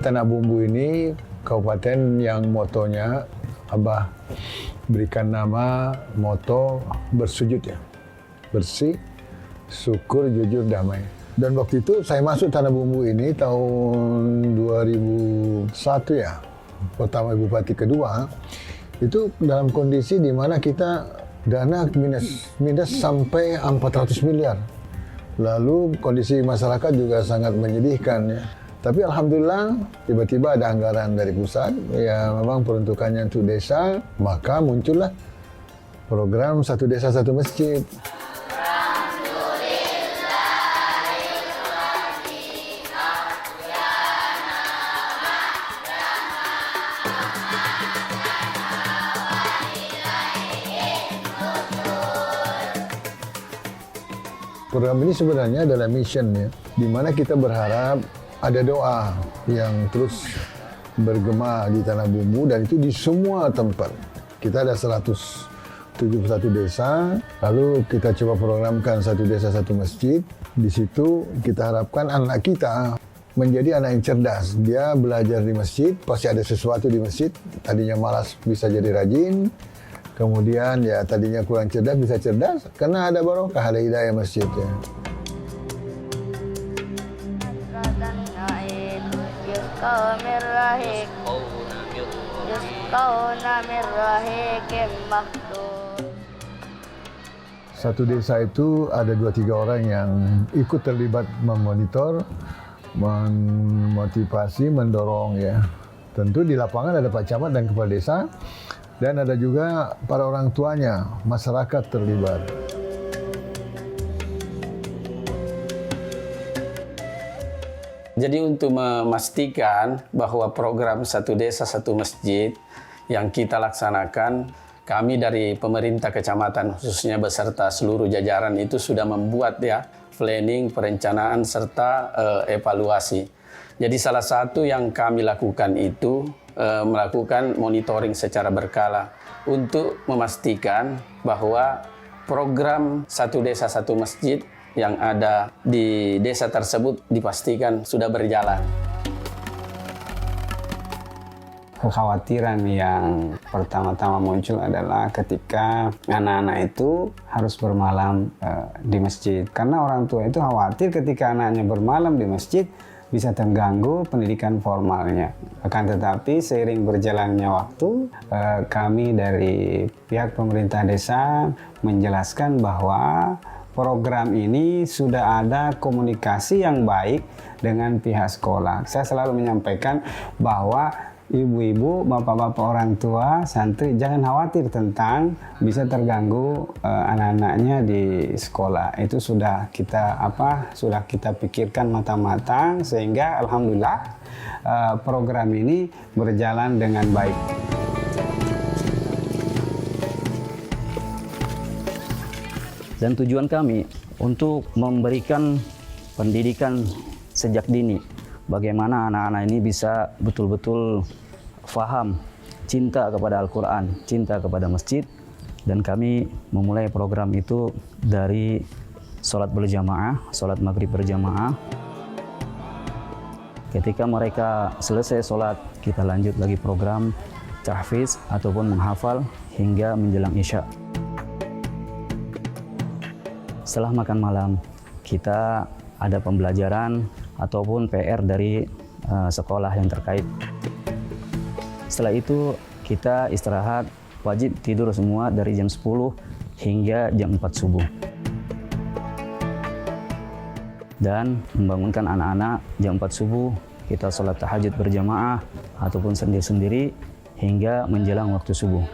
Tanah Bumbu ini kabupaten yang motonya Abah berikan nama moto bersujud ya. Bersih, syukur, jujur, damai. Dan waktu itu saya masuk Tanah Bumbu ini tahun 2001 ya. Pertama Bupati kedua, itu dalam kondisi di mana kita dana minus sampai 400 miliar. Lalu kondisi masyarakat juga sangat menyedihkan ya. Tapi alhamdulillah tiba-tiba ada anggaran dari pusat, ya memang peruntukannya untuk desa, maka muncullah program Satu Desa Satu Masjid. Program ini sebenarnya adalah mission ya, di mana kita berharap ada doa yang terus bergema di Tanah Bumbu dan itu di semua tempat. Kita ada 171 desa, lalu kita coba programkan Satu Desa Satu Masjid. Di situ kita harapkan anak kita menjadi anak yang cerdas. Dia belajar di masjid, pasti ada sesuatu di masjid. Tadinya malas bisa jadi rajin. Kemudian ya tadinya kurang cerdas bisa cerdas karena ada barokah, ada hidayah masjid ya. Satu desa itu ada 2-3 orang yang ikut terlibat memonitor, memotivasi, mendorong ya. Tentu di lapangan ada Pak Camat dan Kepala Desa. Dan ada juga para orang tuanya, masyarakat terlibat. Jadi untuk memastikan bahwa program Satu Desa Satu Masjid yang kita laksanakan, kami dari pemerintah kecamatan khususnya beserta seluruh jajaran itu sudah membuat ya planning, perencanaan serta evaluasi. Jadi salah satu yang kami lakukan itu melakukan monitoring secara berkala untuk memastikan bahwa program Satu Desa Satu Masjid yang ada di desa tersebut dipastikan sudah berjalan. Kekhawatiran yang pertama-tama muncul adalah ketika anak-anak itu harus bermalam di masjid. Karena orang tua itu khawatir ketika anaknya bermalam di masjid bisa terganggu pendidikan formalnya. Akan tetapi seiring berjalannya waktu, kami dari pihak pemerintah desa menjelaskan bahwa program ini sudah ada komunikasi yang baik dengan pihak sekolah. Saya selalu menyampaikan bahwa ibu-ibu, bapak-bapak orang tua, santri jangan khawatir tentang bisa terganggu anak-anaknya di sekolah. Itu sudah kita pikirkan matang-matang sehingga alhamdulillah program ini berjalan dengan baik. Dan tujuan kami untuk memberikan pendidikan sejak dini. Bagaimana anak-anak ini bisa betul-betul faham, cinta kepada Al-Quran, cinta kepada masjid. Dan kami memulai program itu dari sholat berjamaah, sholat maghrib berjamaah. Ketika mereka selesai sholat, kita lanjut lagi program tahfiz ataupun menghafal hingga menjelang isya. Setelah makan malam, kita ada pembelajaran ataupun PR dari sekolah yang terkait. Setelah itu kita istirahat, wajib tidur semua dari jam 10 hingga jam 4 subuh. Dan membangunkan anak-anak jam 4 subuh, kita sholat tahajud berjamaah ataupun sendiri-sendiri hingga menjelang waktu subuh.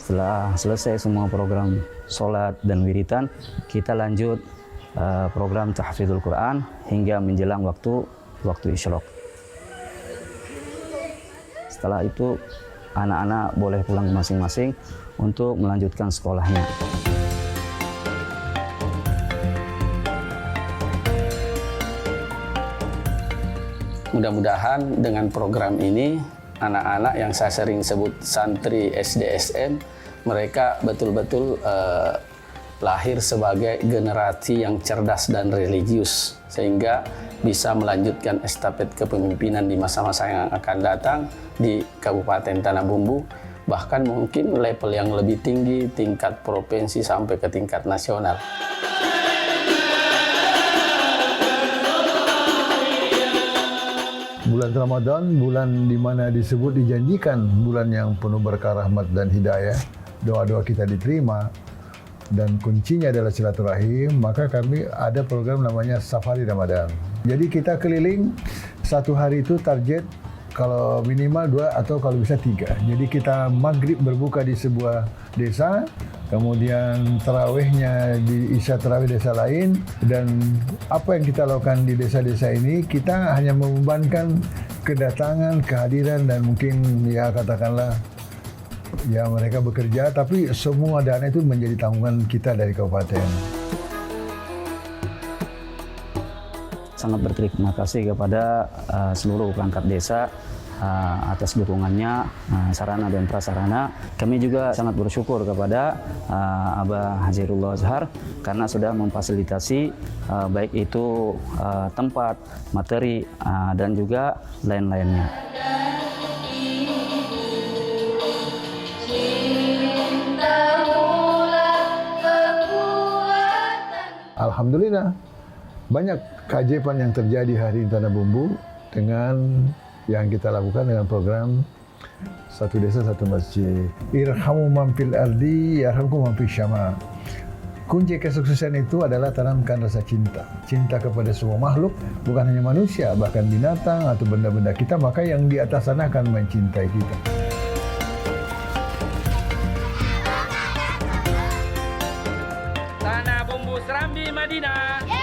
Setelah selesai semua program sholat dan wiritan, kita lanjut program tahfidzul Quran hingga menjelang waktu isyraq. Setelah itu, anak-anak boleh pulang masing-masing untuk melanjutkan sekolahnya. Mudah-mudahan dengan program ini, anak-anak yang saya sering sebut santri SDSN, mereka betul-betul lahir sebagai generasi yang cerdas dan religius, sehingga bisa melanjutkan estafet kepemimpinan di masa-masa yang akan datang di Kabupaten Tanah Bumbu, bahkan mungkin level yang lebih tinggi, tingkat provinsi sampai ke tingkat nasional. Bulan Ramadan, bulan di mana disebut dijanjikan bulan yang penuh berkah, rahmat dan hidayah. Doa-doa kita diterima dan kuncinya adalah silaturahim, maka kami ada program namanya Safari Ramadan. Jadi kita keliling satu hari itu target kalau minimal 2 atau kalau bisa 3. Jadi kita maghrib berbuka di sebuah desa, kemudian tarawihnya di isya tarawih desa lain, dan apa yang kita lakukan di desa-desa ini, kita hanya membebankan kedatangan, kehadiran, dan mungkin ya katakanlah ya mereka bekerja, tapi semua dana itu menjadi tanggungan kita dari kabupaten. Sangat berterima kasih kepada seluruh perangkat desa atas dukungannya, sarana dan prasarana. Kami juga sangat bersyukur kepada Abah Hajirullah Azhar karena sudah memfasilitasi baik itu tempat, materi, dan juga lain-lainnya. Alhamdulillah, banyak keajaiban yang terjadi hari di Tanah Bumbu dengan yang kita lakukan dengan program Satu Desa Satu Masjid. Irhamu man fil ardi yarhamkum man fis sama. Kunci kesuksesan itu adalah tanamkan rasa cinta. Cinta kepada semua makhluk, bukan hanya manusia, bahkan binatang atau benda-benda kita, maka yang di atas sana akan mencintai kita. Tanah Bumbu Serambi Madinah.